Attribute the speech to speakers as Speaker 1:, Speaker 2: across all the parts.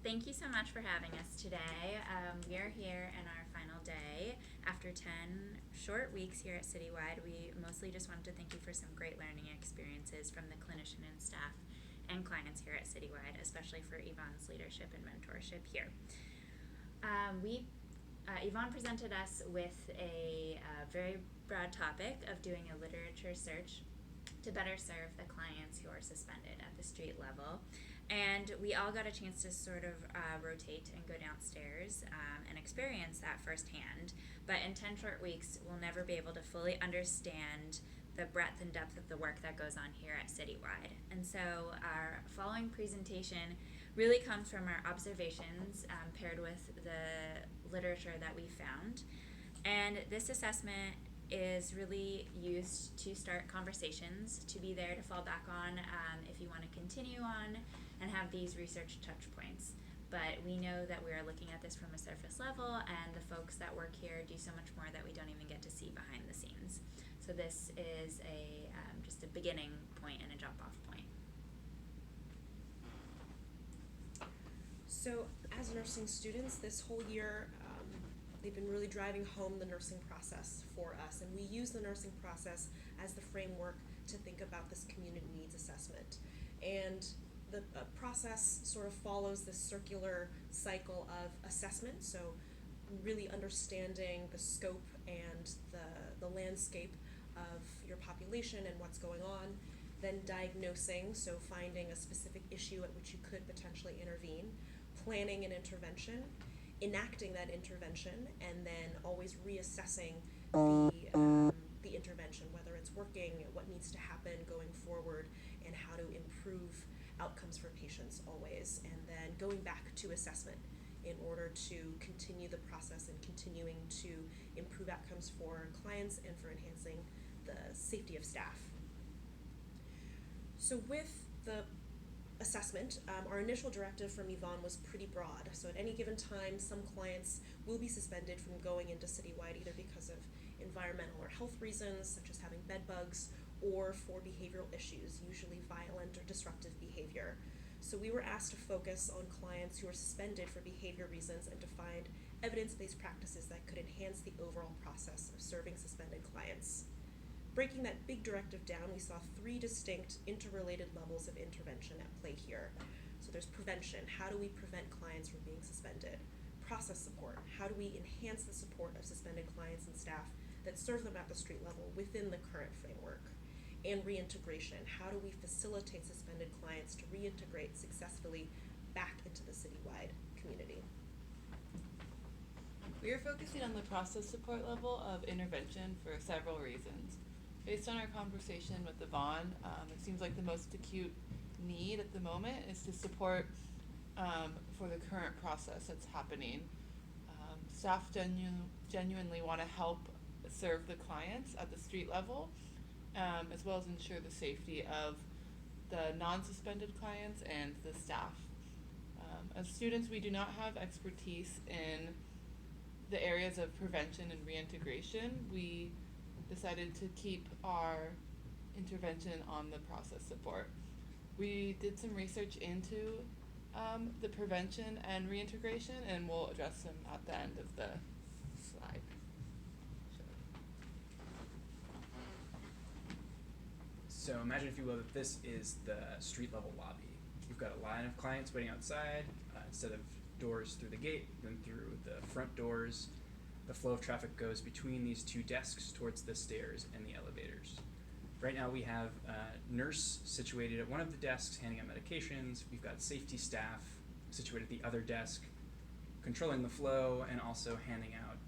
Speaker 1: Thank you so much for having us today. We are here in our final day. After 10 short weeks here at Citywide, we mostly just wanted to thank you for some great learning experiences from the clinician and staff and clients here at Citywide, especially for Yvonne's leadership and mentorship here. Yvonne presented us with a very broad topic of doing a literature search to better serve the clients who are suspended at the street level. And we all got a chance to sort of rotate and go downstairs and experience that firsthand. But in 10 short weeks, we'll never be able to fully understand the breadth and depth of the work that goes on here at Citywide. And so our following presentation really comes from our observations paired with the literature that we found. And this assessment is really used to start conversations, to be there to fall back on if you want to continue on and have these research touch points. But we know that we are looking at this from a surface level, and the folks that work here do so much more that we don't even get to see behind the scenes. So this is just a beginning point and a jump-off point.
Speaker 2: So as nursing students, this whole year, they've been really driving home the nursing process for us, and we use the nursing process as the framework to think about this community needs assessment. And the process sort of follows this circular cycle of assessment, so really understanding the scope and the landscape of your population and what's going on, then diagnosing, so finding a specific issue at which you could potentially intervene, planning an intervention, enacting that intervention, and then always reassessing the intervention, whether it's working, what needs to happen going forward, and how to improve outcomes for patients always, and then going back to assessment in order to continue the process and continuing to improve outcomes for clients and for enhancing the safety of staff. So with the assessment, our initial directive from Yvonne was pretty broad. So at any given time, some clients will be suspended from going into Citywide either because of environmental or health reasons, such as having bed bugs, or for behavioral issues, usually violent or disruptive behavior. So we were asked to focus on clients who are suspended for behavior reasons and to find evidence-based practices that could enhance the overall process of serving suspended clients. Breaking that big directive down, we saw 3 distinct interrelated levels of intervention at play here. So there's prevention. How do we prevent clients from being suspended? Process support. How do we enhance the support of suspended clients and staff that serve them at the street level within the current framework? And reintegration. How do we facilitate suspended clients to reintegrate successfully back into the Citywide community?
Speaker 3: We are focusing on the process support level of intervention for several reasons. Based on our conversation with Yvonne, it seems like the most acute need at the moment is to support for the current process that's happening. Staff genuinely want to help serve the clients at the street level, as well as ensure the safety of the non-suspended clients and the staff. As students, we do not have expertise in the areas of prevention and reintegration. We decided to keep our intervention on the process support. We did some research into the prevention and reintegration, and we'll address them at the end of the slide.
Speaker 4: So imagine, if you will, that this is the street level lobby. You've got a line of clients waiting outside. Instead of doors through the gate, then through the front doors. The flow of traffic goes between these 2 desks towards the stairs and the elevators. Right now we have a nurse situated at one of the desks handing out medications. We've got safety staff situated at the other desk controlling the flow and also handing out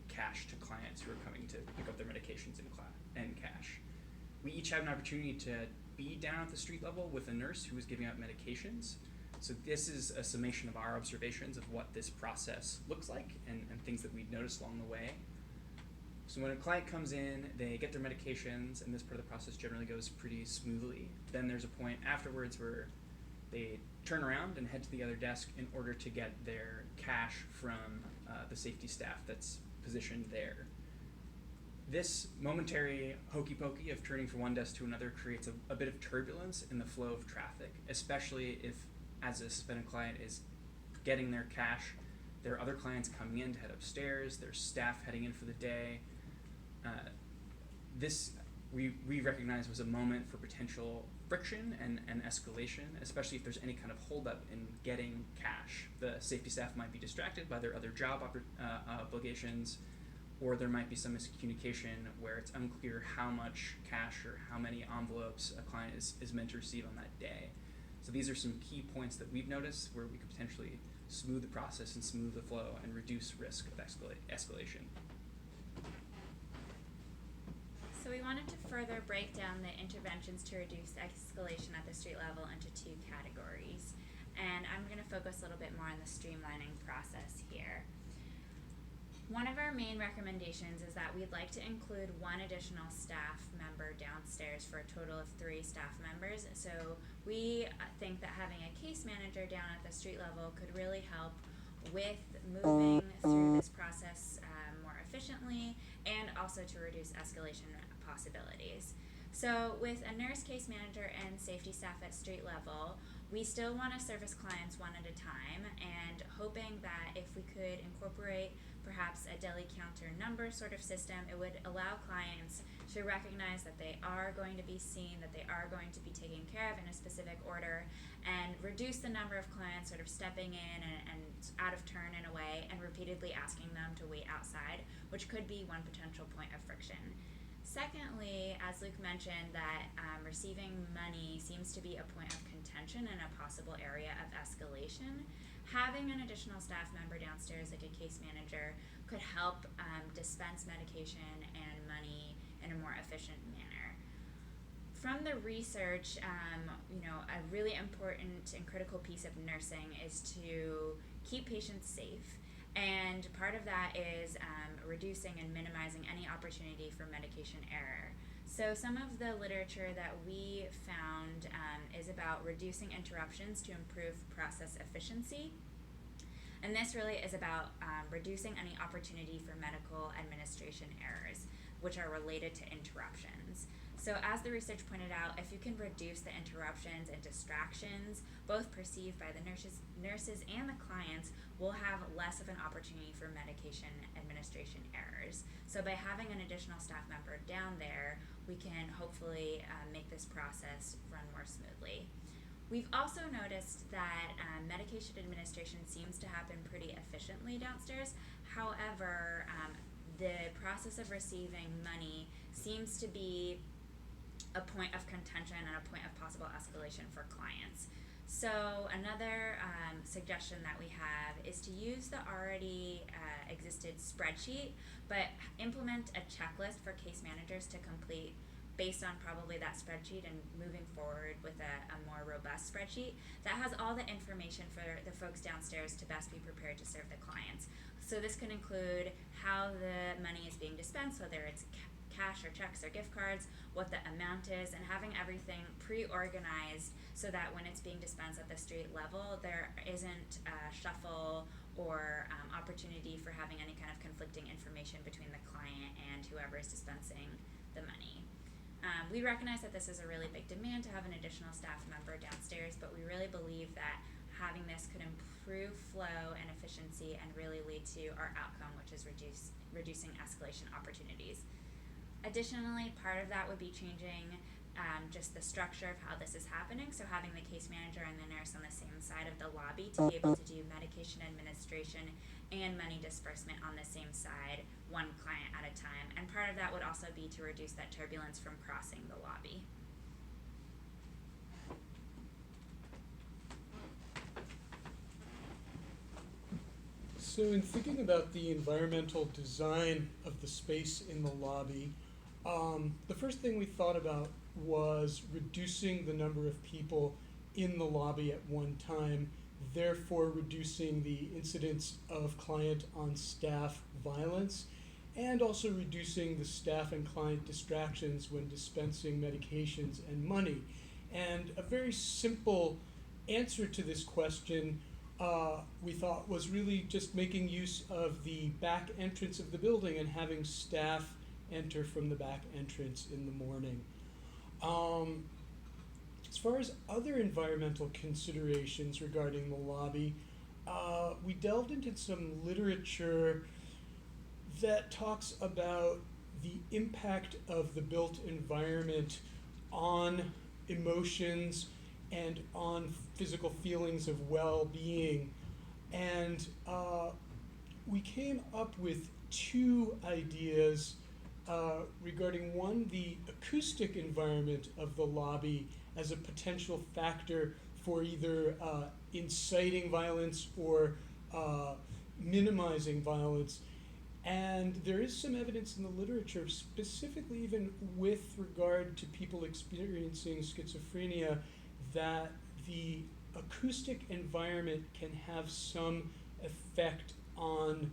Speaker 4: cash to clients who are coming to pick up their medications in cash. We each have an opportunity to be down at the street level with a nurse who is giving out medications. So this is a summation of our observations of what this process looks like and things that we've noticed along the way. So when a client comes in, they get their medications, and this part of the process generally goes pretty smoothly. Then there's a point afterwards where they turn around and head to the other desk in order to get their cash from the safety staff that's positioned there. This momentary hokey pokey of turning from one desk to another creates a bit of turbulence in the flow of traffic, especially if, as a suspended client is getting their cash. There are other clients coming in to head upstairs. There's staff heading in for the day. This we recognize was a moment for potential friction and escalation, especially if there's any kind of holdup in getting cash. The safety staff might be distracted by their other job obligations, or there might be some miscommunication where it's unclear how much cash or how many envelopes a client is meant to receive on that day. So these are some key points that we've noticed where we could potentially smooth the process and smooth the flow and reduce risk of escalation.
Speaker 1: So we wanted to further break down the interventions to reduce escalation at the street level into two categories. And I'm going to focus a little bit more on the streamlining process here. One of our main recommendations is that we'd like to include one additional staff member downstairs for a total of 3 staff members. So we think that having a case manager down at the street level could really help with moving through this process more efficiently, and also to reduce escalation possibilities. So with a nurse, case manager, and safety staff at street level, we still want to service clients one at a time, and hoping that if we could incorporate perhaps a deli counter number sort of system, it would allow clients to recognize that they are going to be seen, that they are going to be taken care of in a specific order, and reduce the number of clients sort of stepping in and out of turn in a way and repeatedly asking them to wait outside, which could be one potential point of friction. Secondly, as Luke mentioned, that receiving money seems to be a point of contention and a possible area of escalation. Having an additional staff member downstairs, like a case manager, could help dispense medication and money in a more efficient manner. From the research, a really important and critical piece of nursing is to keep patients safe. And part of that is reducing and minimizing any opportunity for medication error. So some of the literature that we found is about reducing interruptions to improve process efficiency. And this really is about reducing any opportunity for medical administration errors, which are related to interruptions. So as the research pointed out, if you can reduce the interruptions and distractions, both perceived by the nurses and the clients, we'll have less of an opportunity for medication administration errors. So by having an additional staff member down there, we can hopefully make this process run more smoothly. We've also noticed that medication administration seems to happen pretty efficiently downstairs. However, the process of receiving money seems to be a point of contention and a point of possible escalation for clients. So another suggestion that we have is to use the already existed spreadsheet, but implement a checklist for case managers to complete based on probably that spreadsheet, and moving forward with a more robust spreadsheet that has all the information for the folks downstairs to best be prepared to serve the clients. So this could include how the money is being dispensed, whether it's cash or checks or gift cards, what the amount is, and having everything pre-organized so that when it's being dispensed at the street level, there isn't a shuffle or opportunity for having any kind of conflicting information between the client and whoever is dispensing the money. We recognize that this is a really big demand to have an additional staff member downstairs, but we really believe that having this could improve flow and efficiency and really lead to our outcome, which is reducing escalation opportunities. Additionally, part of that would be changing just the structure of how this is happening. So having the case manager and the nurse on the same side of the lobby to be able to do medication administration and money disbursement on the same side, one client at a time. And part of that would also be to reduce that turbulence from crossing the lobby.
Speaker 5: So in thinking about the environmental design of the space in the lobby, the first thing we thought about was reducing the number of people in the lobby at one time, therefore reducing the incidence of client on staff violence, and also reducing the staff and client distractions when dispensing medications and money. And a very simple answer to this question we thought was really just making use of the back entrance of the building and having staff enter from the back entrance in the morning. As far as other environmental considerations regarding the lobby, we delved into some literature that talks about the impact of the built environment on emotions and on physical feelings of well-being. And we came up with two ideas regarding one, the acoustic environment of the lobby as a potential factor for either inciting violence or minimizing violence. And there is some evidence in the literature, specifically even with regard to people experiencing schizophrenia, that the acoustic environment can have some effect on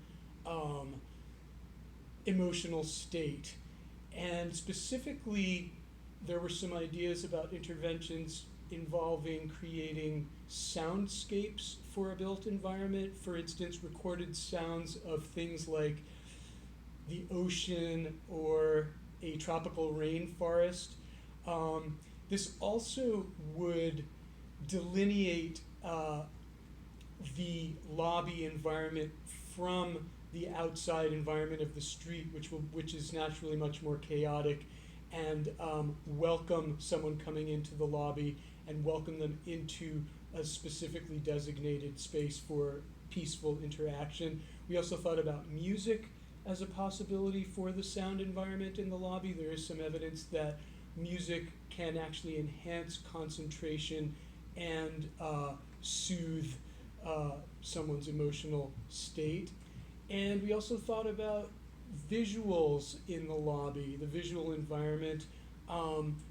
Speaker 5: emotional state. And specifically, there were some ideas about interventions involving creating soundscapes for a built environment. For instance, recorded sounds of things like the ocean or a tropical rainforest. This also would delineate the lobby environment from the outside environment of the street, which is naturally much more chaotic, and welcome someone coming into the lobby and welcome them into a specifically designated space for peaceful interaction. We also thought about music as a possibility for the sound environment in the lobby. There is some evidence that music can actually enhance concentration and soothe someone's emotional state. And we also thought about visuals in the lobby, the visual environment,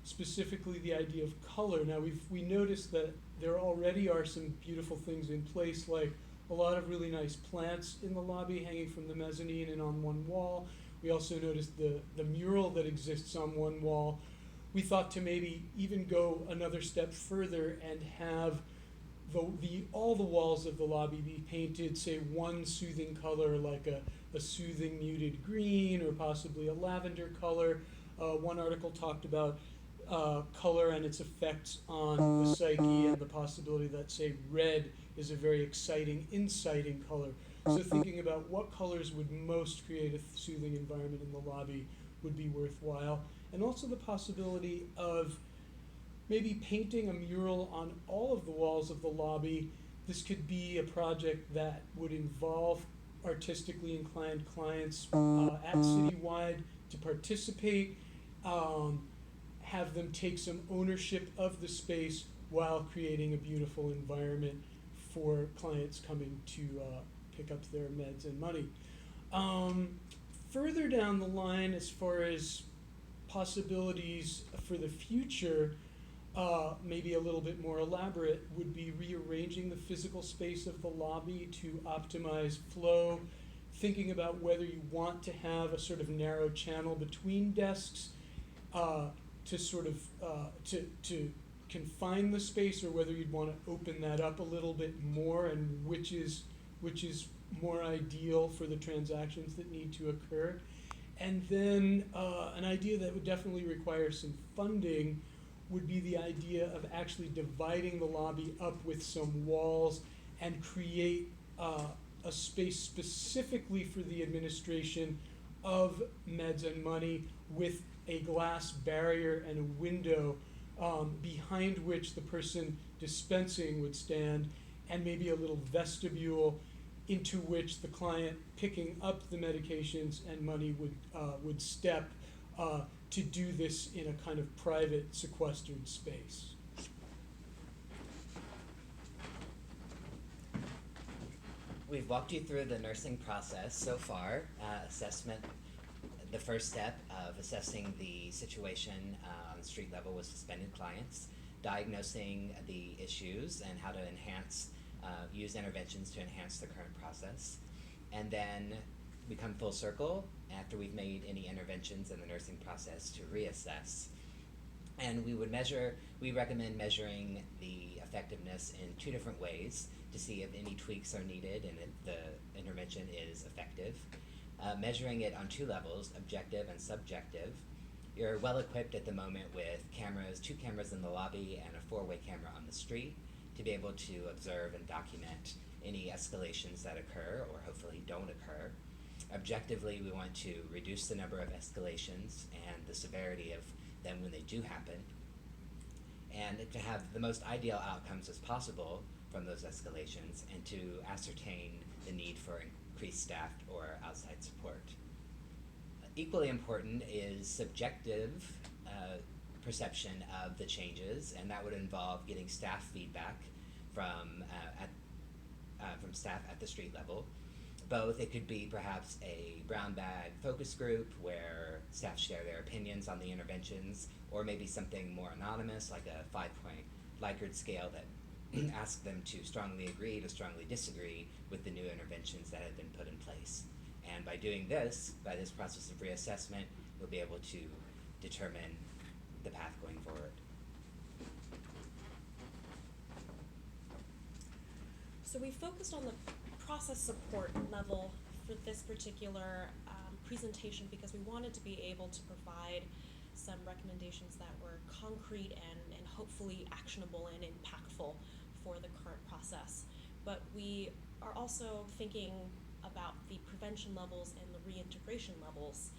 Speaker 5: specifically the idea of color. Now we noticed that there already are some beautiful things in place, like a lot of really nice plants in the lobby hanging from the mezzanine and on one wall. We also noticed the mural that exists on one wall. We thought to maybe even go another step further and have all the walls of the lobby be painted, say, one soothing color, like a soothing muted green or possibly a lavender color. One article talked about color and its effects on the psyche, and the possibility that, say, red is a very exciting, inciting color. So thinking about what colors would most create a soothing environment in the lobby would be worthwhile. And also the possibility of maybe painting a mural on all of the walls of the lobby. This could be a project that would involve artistically inclined clients at Citywide to participate, have them take some ownership of the space while creating a beautiful environment for clients coming to pick up their meds and money. Further down the line, as far as possibilities for the future, maybe a little bit more elaborate, would be rearranging the physical space of the lobby to optimize flow, thinking about whether you want to have a sort of narrow channel between desks to sort of to confine the space, or whether you'd want to open that up a little bit more, and which is more ideal for the transactions that need to occur. And then an idea that would definitely require some funding would be the idea of actually dividing the lobby up with some walls and create a space specifically for the administration of meds and money, with a glass barrier and a window behind which the person dispensing would stand, and maybe a little vestibule into which the client picking up the medications and money would step to do this in a kind of private, sequestered space.
Speaker 6: We've walked you through the nursing process so far. Assessment, the first step of assessing the situation on the street level with suspended clients, diagnosing the issues and how to use interventions to enhance the current process, and then we come full circle after we've made any interventions in the nursing process to reassess. And we recommend measuring the effectiveness in two different ways to see if any tweaks are needed and if the intervention is effective. Measuring it on two levels, objective and subjective. You're well equipped at the moment with two cameras in the lobby and a 4-way camera on the street to be able to observe and document any escalations that occur or hopefully don't occur. Objectively, we want to reduce the number of escalations and the severity of them when they do happen, and to have the most ideal outcomes as possible from those escalations, and to ascertain the need for increased staff or outside support. Equally important is subjective perception of the changes, and that would involve getting staff feedback from staff at the street level. Both, it could be perhaps a brown bag focus group where staff share their opinions on the interventions, or maybe something more anonymous like a 5-point Likert scale that asks them to strongly agree to strongly disagree with the new interventions that have been put in place. And by doing this, by this process of reassessment, we'll be able to determine the path going forward.
Speaker 2: So we focused on the process support level for this particular presentation because we wanted to be able to provide some recommendations that were concrete and hopefully actionable and impactful for the current process. But we are also thinking about the prevention levels and the reintegration levels,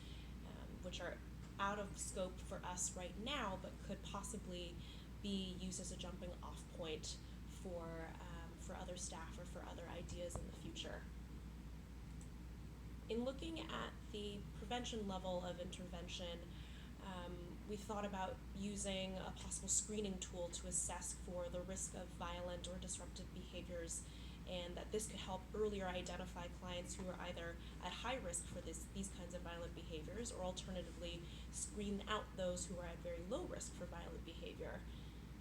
Speaker 2: which are out of scope for us right now, but could possibly be used as a jumping off point for other staff or for other ideas in the future. In looking at the prevention level of intervention, we thought about using a possible screening tool to assess for the risk of violent or disruptive behaviors, and that this could help earlier identify clients who are either at high risk for these kinds of violent behaviors, or alternatively screen out those who are at very low risk for violent behavior.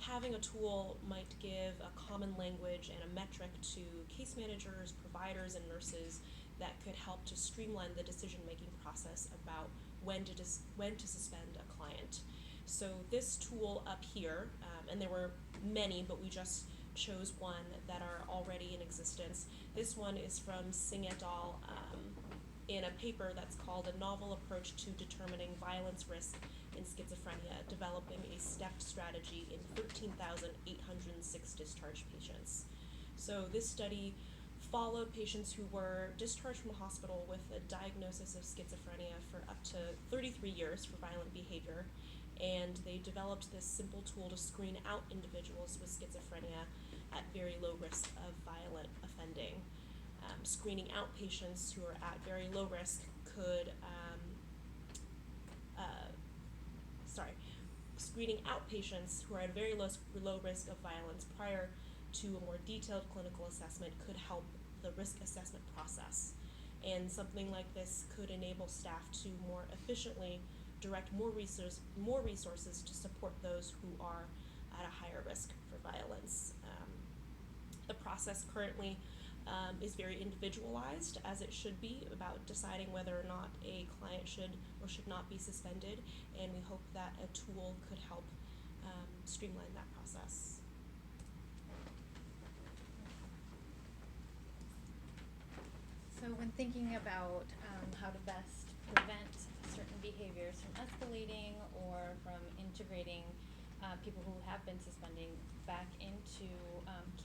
Speaker 2: Having a tool might give a common language and a metric to case managers, providers, and nurses that could help to streamline the decision-making process about when to suspend a client. So this tool up here, and there were many, but we just chose one that are already in existence. This one is from Singh et al. In a paper that's called A Novel Approach to Determining Violence Risk in Schizophrenia, Developing a Stepped Strategy in 13,806 Discharged Patients. So this study followed patients who were discharged from the hospital with a diagnosis of schizophrenia for up to 33 years for violent behavior, and they developed this simple tool to screen out individuals with schizophrenia at very low risk of violent offending. Screening out patients who are at very low risk could screening out patients who are at very low risk of violence prior to a more detailed clinical assessment could help the risk assessment process. And something like this could enable staff to more efficiently direct more resources to support those who are at a higher risk for violence. The process currently is very individualized, as it should be, about deciding whether or not a client should or should not be suspended, and we hope that a tool could help streamline that process.
Speaker 1: So when thinking about how to best prevent certain behaviors from escalating or from integrating people who have been suspending back into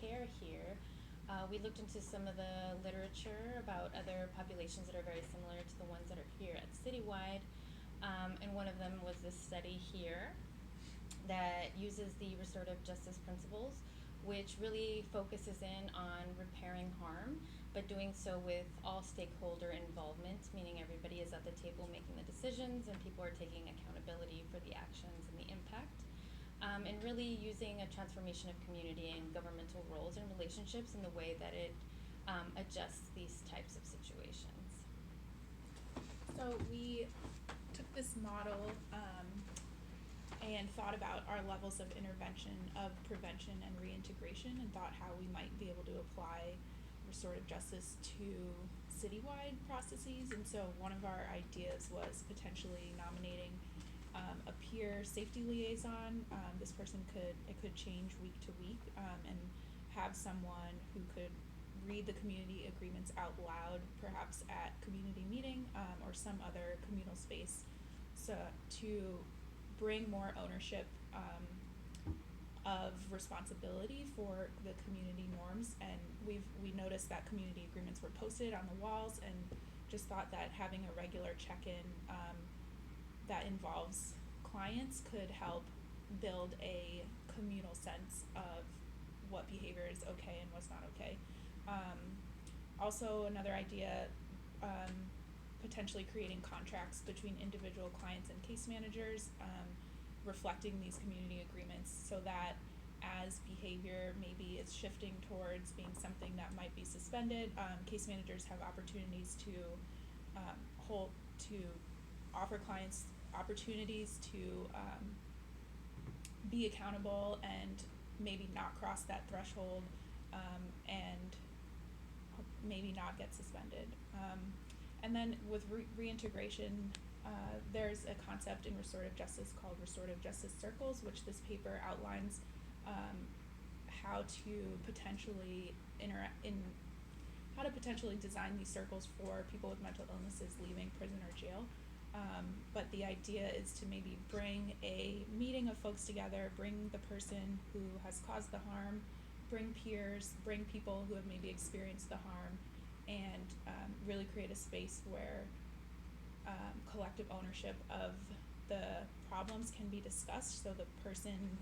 Speaker 1: care here, we looked into some of the literature about other populations that are very similar to the ones that are here at Citywide, and one of them was this study here that uses the restorative justice principles, which really focuses in on repairing harm, but doing so with all stakeholder involvement, meaning everybody is at the table making the decisions and people are taking accountability for the actions and the impact. And really using a transformation of community and governmental roles and relationships in the way that it adjusts these types of situations.
Speaker 7: So we took this model and thought about our levels of intervention, of prevention and reintegration, and thought how we might be able to apply restorative justice to citywide processes. And so one of our ideas was potentially nominating a peer safety liaison. This person could change week to week, and have someone who could read the community agreements out loud, perhaps at community meeting or some other communal space, so to bring more ownership of responsibility for the community norms, and we noticed that community agreements were posted on the walls, and just thought that having a regular check-in that involves clients could help build a communal sense of what behavior is okay and what's not okay. Also, another idea, potentially creating contracts between individual clients and case managers, reflecting these community agreements, so that as behavior maybe is shifting towards being something that might be suspended, case managers have opportunities to offer clients opportunities to be accountable and maybe not cross that threshold, and maybe not get suspended. And then with reintegration, there's a concept in restorative justice called restorative justice circles, which this paper outlines how to potentially design these circles for people with mental illnesses leaving prison or jail. But the idea is to maybe bring a meeting of folks together, bring the person who has caused the harm, bring peers, bring people who have maybe experienced the harm, and really create a space where collective ownership of the problems can be discussed, so the person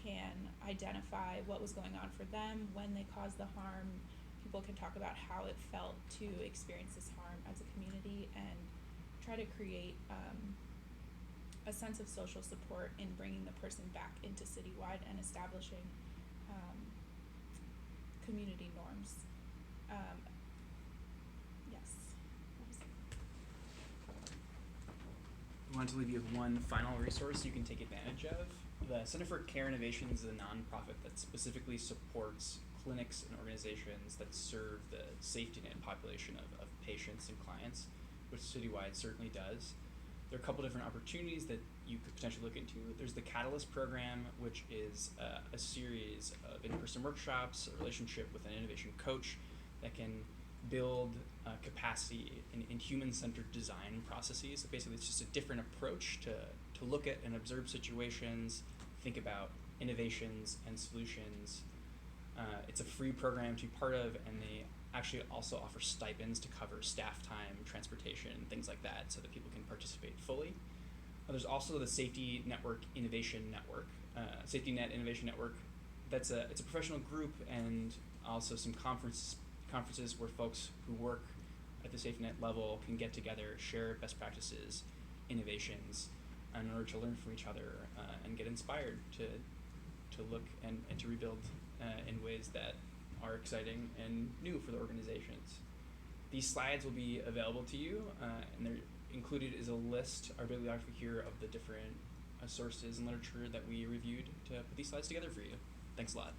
Speaker 7: can identify what was going on for them when they caused the harm. People can talk about how it felt to experience this harm as a community, and try to create a sense of social support in bringing the person back into Citywide and establishing community norms. Yes.
Speaker 4: I wanted to leave you with one final resource you can take advantage of. The Center for Care Innovations is a nonprofit that specifically supports clinics and organizations that serve the safety net population of patients and clients, which Citywide certainly does. There are a couple different opportunities that you could potentially look into. There's the Catalyst program, which is a series of in-person workshops, a relationship with an innovation coach that can build capacity in human-centered design processes. So basically, it's just a different approach to look at and observe situations, think about innovations and solutions. It's a free program to be part of, and they actually also offer stipends to cover staff time, transportation, things like that, so that people can participate fully. There's also the Safety Network Innovation Network, Safety Net Innovation Network. It's a professional group, and also some conferences where folks who work at the Safety Net level can get together, share best practices, innovations, in order to learn from each other and get inspired to look and to rebuild in ways that are exciting and new for the organizations. These slides will be available to you, and they're included is a list, our bibliography here, of the different sources and literature that we reviewed to put these slides together for you. Thanks a lot.